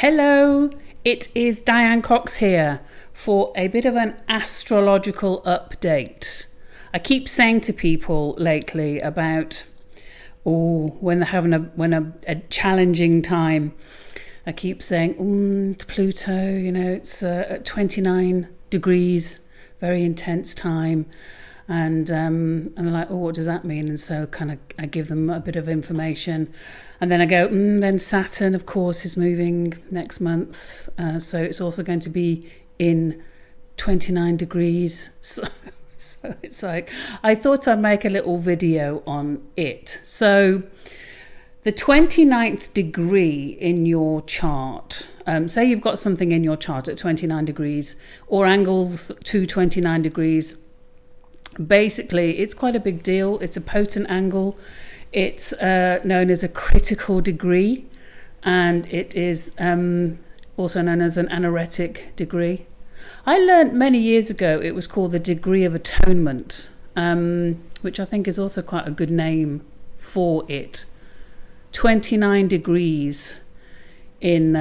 Hello, it is Diane Cox here for a bit of an astrological update. I keep saying to people lately about, when they're having a challenging time, I keep saying, Pluto, it's at 29 degrees, very intense time. And they're like, what does that mean? And so I give them a bit of information. And then I go, then Saturn, of course, is moving next month. So it's also going to be in 29 degrees. So it's like, I thought I'd make a little video on it. So the 29th degree in your chart, say you've got something in your chart at 29 degrees or angles to 29 degrees. Basically, it's quite a big deal. It's a potent angle. It's known as a critical degree, and it is also known as an anaretic degree. I learned many years ago it was called the degree of atonement, which I think is also quite a good name for it. 29 degrees in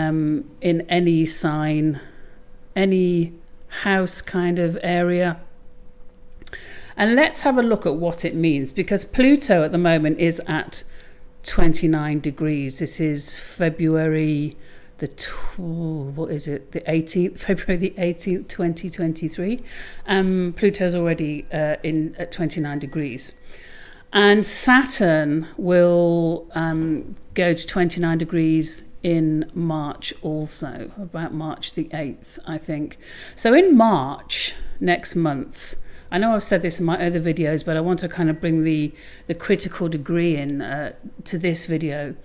any sign, any house kind of area. And let's have a look at what it means, because Pluto at the moment is at 29 degrees. This is February the 18th, February the 18th, 2023. Pluto's already at 29 degrees. And Saturn will go to 29 degrees in March also, about March the 8th, I think. So in March next month, I know I've said this in my other videos, but I want to kind of bring the critical degree in to this video.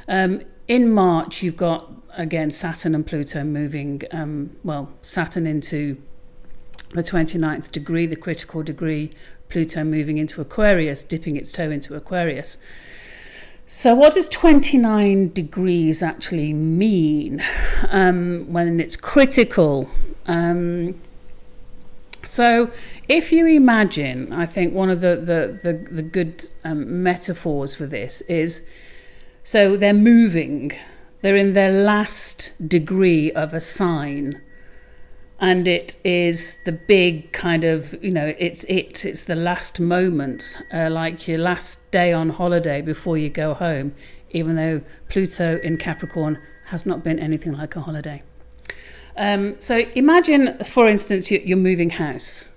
In March, you've got, again, Saturn and Pluto moving, Saturn into the 29th degree, the critical degree, Pluto moving into Aquarius, dipping its toe into Aquarius. So what does 29 degrees actually mean when it's critical? So if you imagine, I think one of the good metaphors for this is, so they're moving, they're in their last degree of a sign, and it is the big kind of, it's the last moment, like your last day on holiday before you go home, even though Pluto in Capricorn has not been anything like a holiday. So imagine, for instance, you're moving house,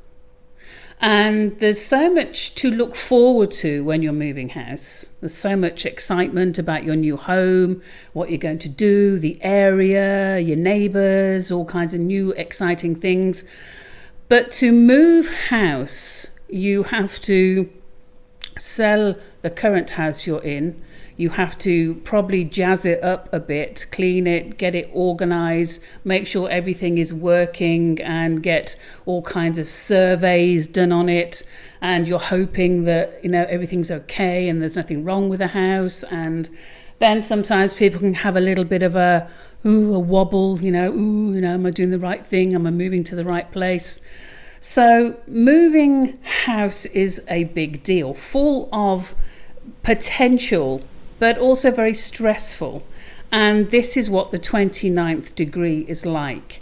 and there's so much to look forward to when you're moving house. There's so much excitement about your new home, what you're going to do, the area, your neighbours, all kinds of new exciting things. But to move house, you have to sell the current house you're in. You have to probably jazz it up a bit, clean it, get it organized, make sure everything is working, and get all kinds of surveys done on it. And you're hoping that, everything's okay and there's nothing wrong with the house. And then sometimes people can have a little bit of a wobble, am I doing the right thing? Am I moving to the right place? So moving house is a big deal, full of potential, but also very stressful. And this is what the 29th degree is like.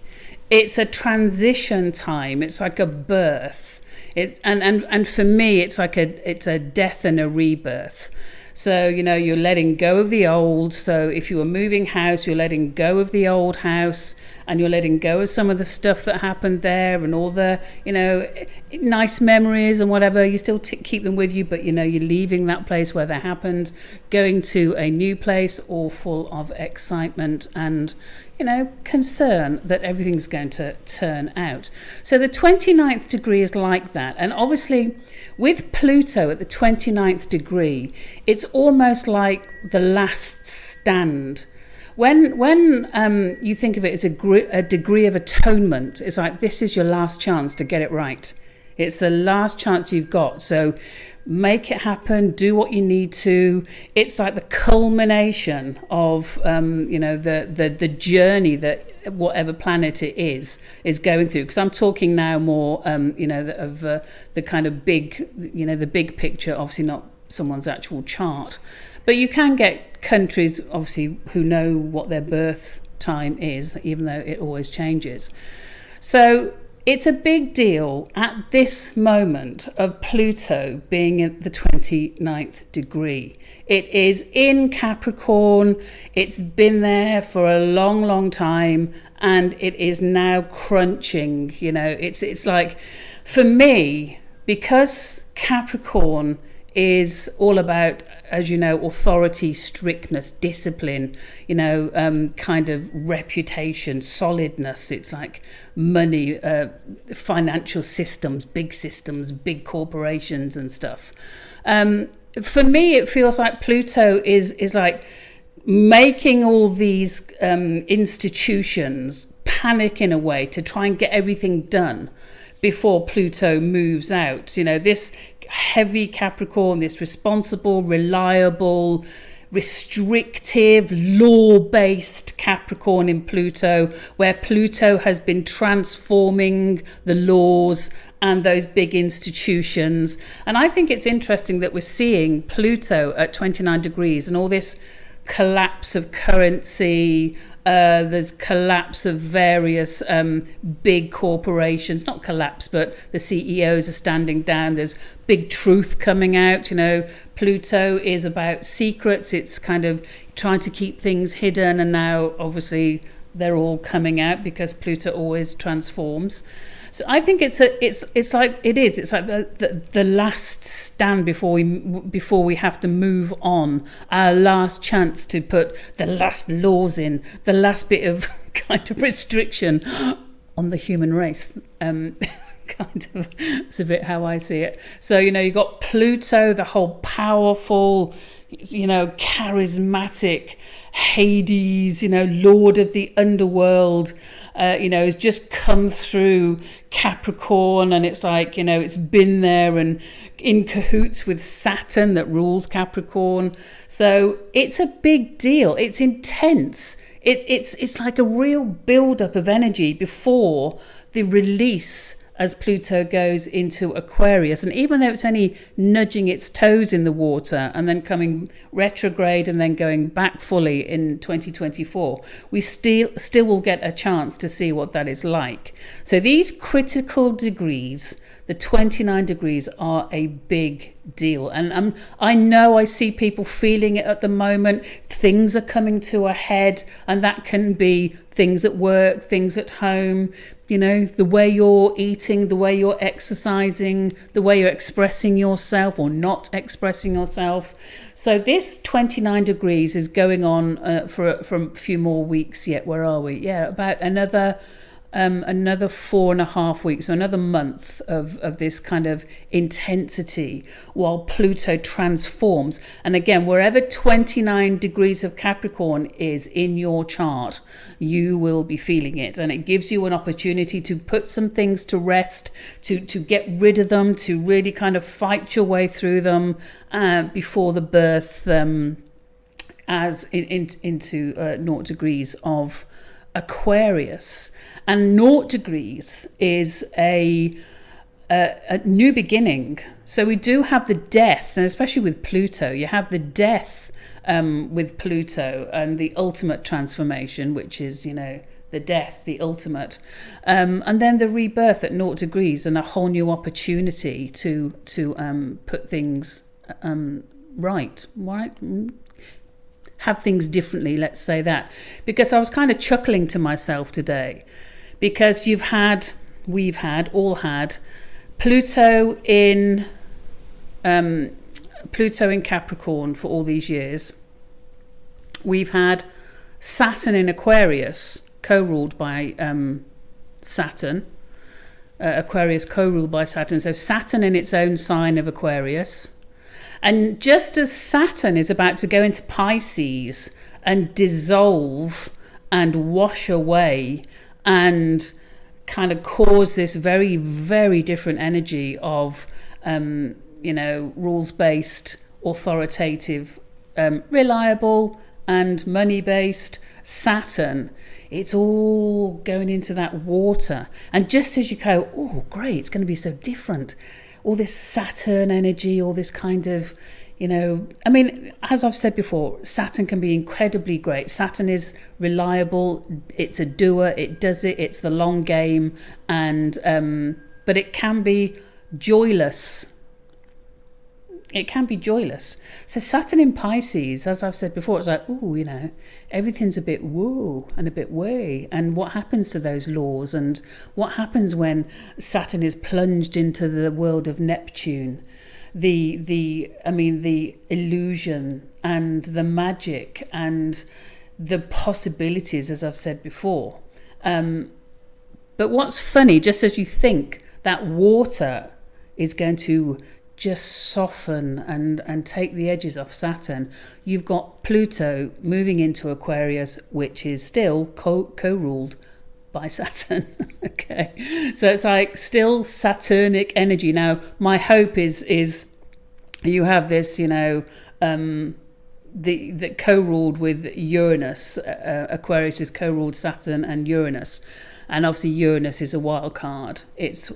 It's a transition time. It's like a birth. And for me, it's a death and a rebirth. So, you're letting go of the old. So if you were moving house, you're letting go of the old house, and you're letting go of some of the stuff that happened there and all the, nice memories and whatever. You still keep them with you, but, you're leaving that place where they happened, going to a new place, all full of excitement and, concern that everything's going to turn out. So the 29th degree is like that. And obviously with Pluto at the 29th degree, it's almost like the last stand. When you think of it as a degree of atonement, it's like, this is your last chance to get it right. It's the last chance you've got. So make it happen, do what you need to. It's like the culmination of, the journey that whatever planet it is going through. Because I'm talking now more, of the kind of big, the big picture, obviously not someone's actual chart. But you can get countries, obviously, who know what their birth time is, even though it always changes. So it's a big deal at this moment of Pluto being at the 29th degree. It is in Capricorn. It's been there for a long, long time, and it is now crunching. You know, it's like, for me, because Capricorn is all about, as you know, authority, strictness, discipline, you know, kind of reputation, solidness. It's like money, financial systems, big corporations and stuff. For me, it feels like Pluto is like making all these institutions panic in a way to try and get everything done before Pluto moves out. You know, this heavy Capricorn, this responsible, reliable, restrictive, law-based Capricorn in Pluto, where Pluto has been transforming the laws and those big institutions. And I think it's interesting that we're seeing Pluto at 29 degrees and all this collapse of currency. There's collapse of various big corporations, not collapse, but the CEOs are standing down. There's big truth coming out. You know, Pluto is about secrets. It's kind of trying to keep things hidden, and now obviously they're all coming out because Pluto always transforms. So I think it's like the last stand before we have to move on, our last chance to put the last laws in, the last bit of kind of restriction on the human race. Kind of, it's a bit how I see it. So, you know, you've got Pluto, the whole powerful, you know, charismatic Hades, you know, lord of the underworld, you know, has just come through Capricorn, and it's like, you know, it's been there and in cahoots with Saturn that rules Capricorn. So it's a big deal. It's intense. It's like a real build-up of energy before the release as Pluto goes into Aquarius. And even though it's only nudging its toes in the water and then coming retrograde and then going back fully in 2024, we still will get a chance to see what that is like. So these critical degrees, the 29 degrees, are a big deal. And I know I see people feeling it at the moment. Things are coming to a head, and that can be things at work, things at home, you know, the way you're eating, the way you're exercising, the way you're expressing yourself or not expressing yourself. So this 29 degrees is going on for a few more weeks yet. Where are we? Yeah, about another 4.5 weeks, so another month of this kind of intensity while Pluto transforms. And again, wherever 29 degrees of Capricorn is in your chart, you will be feeling it. And it gives you an opportunity to put some things to rest, to get rid of them, to really kind of fight your way through them before the birth into 0 degrees of Aquarius. And 0 degrees is a new beginning. So we do have the death, and especially with Pluto, you have the death with Pluto and the ultimate transformation, which is, you know, the death, the ultimate, and then the rebirth at 0 degrees and a whole new opportunity to put things right. Have things differently, let's say that. Because I was kind of chuckling to myself today, because we've had Pluto in Capricorn for all these years. We've had Saturn in Aquarius, co-ruled by Saturn. Aquarius co-ruled by Saturn. So Saturn in its own sign of Aquarius. And just as Saturn is about to go into Pisces and dissolve and wash away and kind of cause this very, very different energy of, rules-based, authoritative, reliable and money-based Saturn, it's all going into that water. And just as you go, oh, great, it's going to be so different. All this Saturn energy, all this kind of, I mean, as I've said before, Saturn can be incredibly great. Saturn is reliable. It's a doer. It does it. It's the long game. And but it can be joyless. It can be joyless. So Saturn in Pisces, as I've said before, it's like, ooh, everything's a bit woo and a bit way. And what happens to those laws? And what happens when Saturn is plunged into the world of Neptune? The illusion and the magic and the possibilities, as I've said before. But what's funny, just as you think that water is going to just soften and take the edges off Saturn, you've got Pluto moving into Aquarius, which is still co-ruled by Saturn. Okay, so it's like still Saturnic energy. Now my hope is you have this, the co-ruled with Uranus. Aquarius is co-ruled Saturn and Uranus. And obviously Uranus is a wild card. It's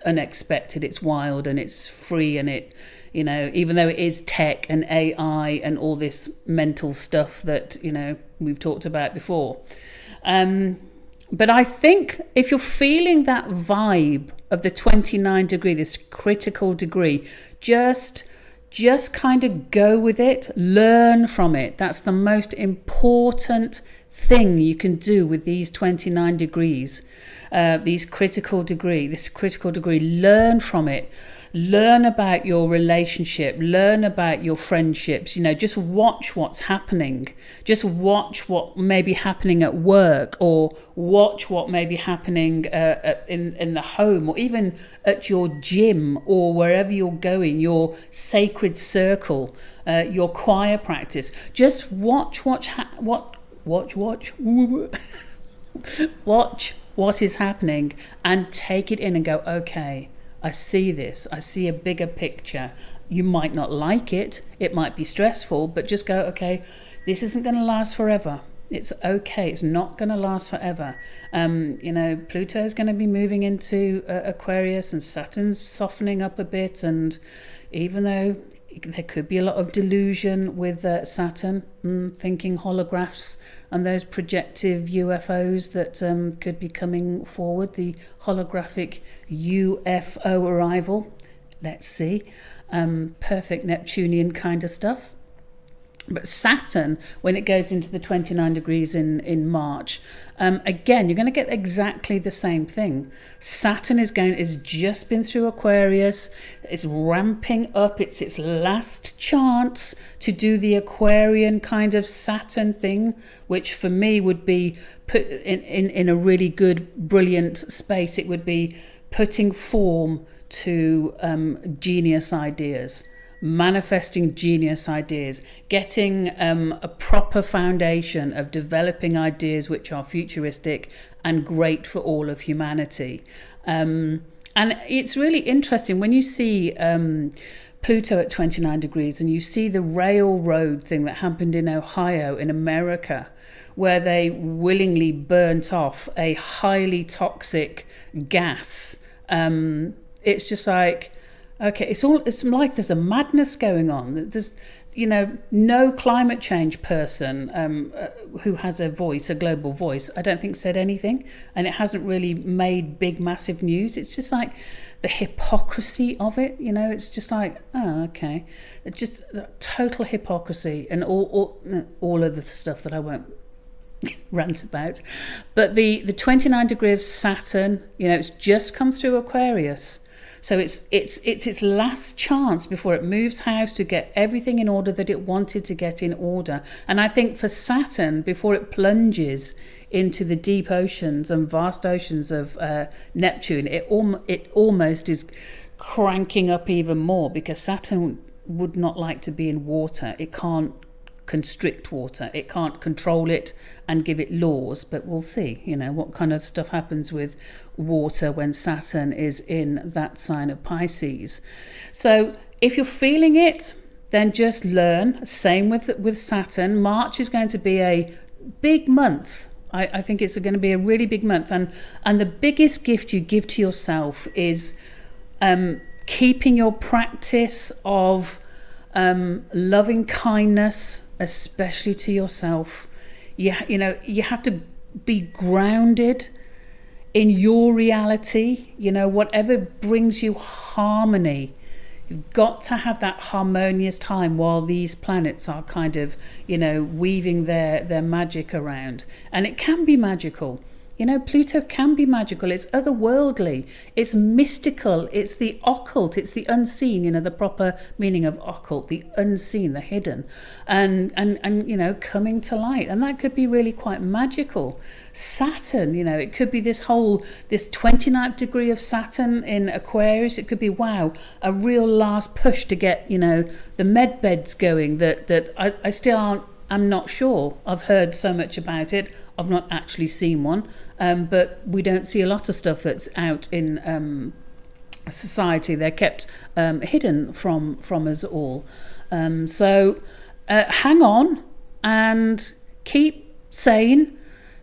unexpected, it's wild, and it's free, and it, even though it is tech and AI and all this mental stuff that, we've talked about before. But I think if you're feeling that vibe of the 29 degree, this critical degree, just kind of go with it, learn from it. That's the most important thing you can do with these 29 degrees, this critical degree, learn from it, learn about your relationship, learn about your friendships, just watch what's happening, just watch what may be happening at work, or watch what may be happening in the home, or even at your gym, or wherever you're going, your sacred circle, your choir practice. Just watch what is happening and take it in and go, okay, I see this. I see a bigger picture. You might not like it. It might be stressful, but just go, okay, this isn't going to last forever. It's okay. It's not going to last forever. Pluto is going to be moving into Aquarius, and Saturn's softening up a bit. And even though there could be a lot of delusion with Saturn, thinking holographs and those projective UFOs that could be coming forward, the holographic UFO arrival. Let's see. Perfect Neptunian kind of stuff. But Saturn, when it goes into the 29 degrees in March, again, you're going to get exactly the same thing. Saturn is just been through Aquarius. It's ramping up. It's its last chance to do the Aquarian kind of Saturn thing, which for me would be put in a really good, brilliant space. It would be putting form to genius ideas. Manifesting genius ideas, getting a proper foundation of developing ideas which are futuristic and great for all of humanity. And it's really interesting when you see Pluto at 29 degrees and you see the railroad thing that happened in Ohio in America, where they willingly burnt off a highly toxic gas. It's just like, okay, it's like there's a madness going on. There's, no climate change person who has a voice, a global voice, I don't think said anything, and it hasn't really made big, massive news. It's just like the hypocrisy of it, it's just like, oh, okay. It's just total hypocrisy and all of the stuff that I won't rant about. But the 29 degree of Saturn, it's just come through Aquarius. So it's its last chance before it moves house to get everything in order that it wanted to get in order. And I think for Saturn, before it plunges into the deep oceans and vast oceans of Neptune, it almost is cranking up even more, because Saturn would not like to be in water. It can't constrict water. It can't control it and give it laws, but we'll see, what kind of stuff happens with water when Saturn is in that sign of Pisces. So if you're feeling it, then just learn. Same with Saturn. March is going to be a big month. I think it's going to be a really big month, and the biggest gift you give to yourself is keeping your practice of loving kindness, especially to yourself. You have to be grounded in your reality. Whatever brings you harmony, you've got to have that harmonious time while these planets are kind of weaving their magic around. And it can be magical. Pluto can be magical. It's otherworldly. It's mystical. It's the occult. It's the unseen. The proper meaning of occult, the unseen, the hidden, and coming to light. And that could be really quite magical. Saturn, it could be this 29th degree of Saturn in Aquarius. It could be, wow, a real last push to get, the med beds going that I still I'm not sure. I've heard so much about it. I've not actually seen one, but we don't see a lot of stuff that's out in society. They're kept hidden from us all. So hang on and keep sane.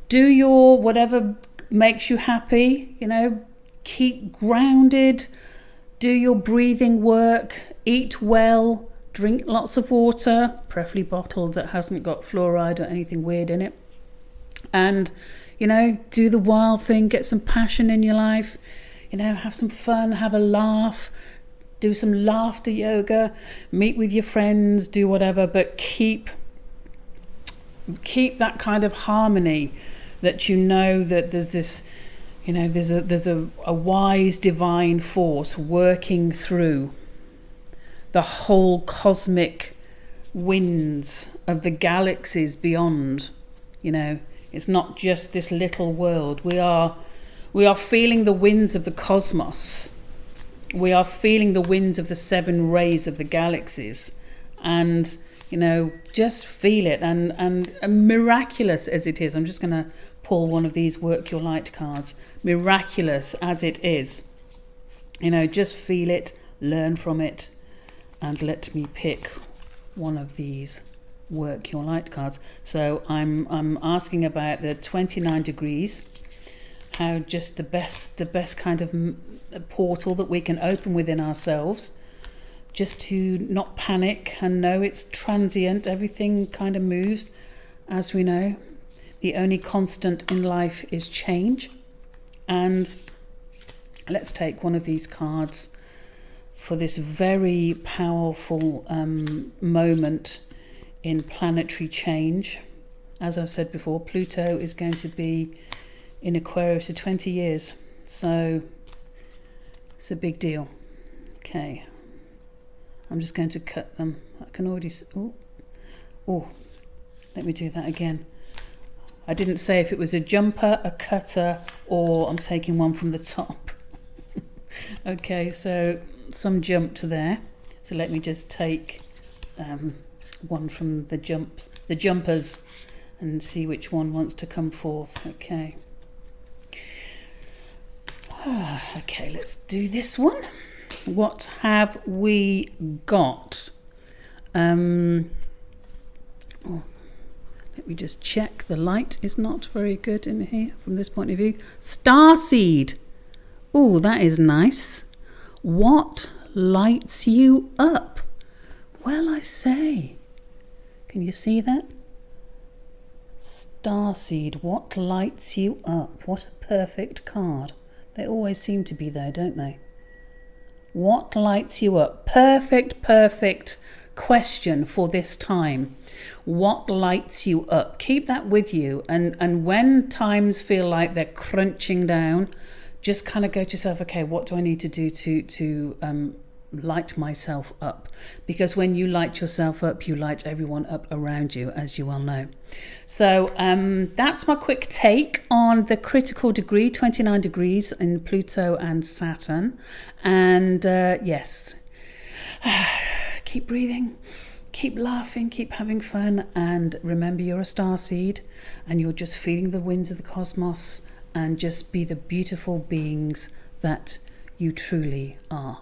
Do your whatever makes you happy. Keep grounded. Do your breathing work. Eat well. Drink lots of water, preferably bottled that hasn't got fluoride or anything weird in it. And, do the wild thing, get some passion in your life, have some fun, have a laugh, do some laughter yoga, meet with your friends, do whatever, but keep that kind of harmony that that there's this, there's a wise divine force working through the whole cosmic winds of the galaxies beyond. It's not just this little world. We are feeling the winds of the cosmos. We are feeling the winds of the 7 rays of the galaxies, and just feel it. And miraculous as it is, I'm just going to pull one of these Work Your Light cards. Miraculous as it is, just feel it, learn from it. And let me pick one of these Work Your Light cards. So I'm asking about the 29 degrees, how just the best kind of portal that we can open within ourselves, just to not panic and know it's transient. Everything kind of moves, as we know. The only constant in life is change. And let's take one of these cards for this very powerful moment in planetary change. As I've said before, Pluto is going to be in Aquarius for 20 years. So it's a big deal. Okay. I'm just going to cut them. I can already... Oh, let me do that again. I didn't say if it was a jumper, a cutter, or I'm taking one from the top. Okay, so some jumped there, so let me just take one from the jumpers and see which one wants to come forth. Okay, let's do this one. What have we got? Let me just check. The light is not very good in here from this point of view. Starseed. Oh, that is nice. What lights you up? Well, I say. Can you see that? Starseed, what lights you up? What a perfect card. They always seem to be though, don't they? What lights you up? Perfect question for this time. What lights you up? Keep that with you. And when times feel like they're crunching down, just kind of go to yourself, okay, what do I need to do to light myself up? Because when you light yourself up, you light everyone up around you, as you well know. So that's my quick take on the critical degree, 29 degrees in Pluto and Saturn. And yes, keep breathing, keep laughing, keep having fun, and remember you're a starseed and you're just feeling the winds of the cosmos, and just be the beautiful beings that you truly are.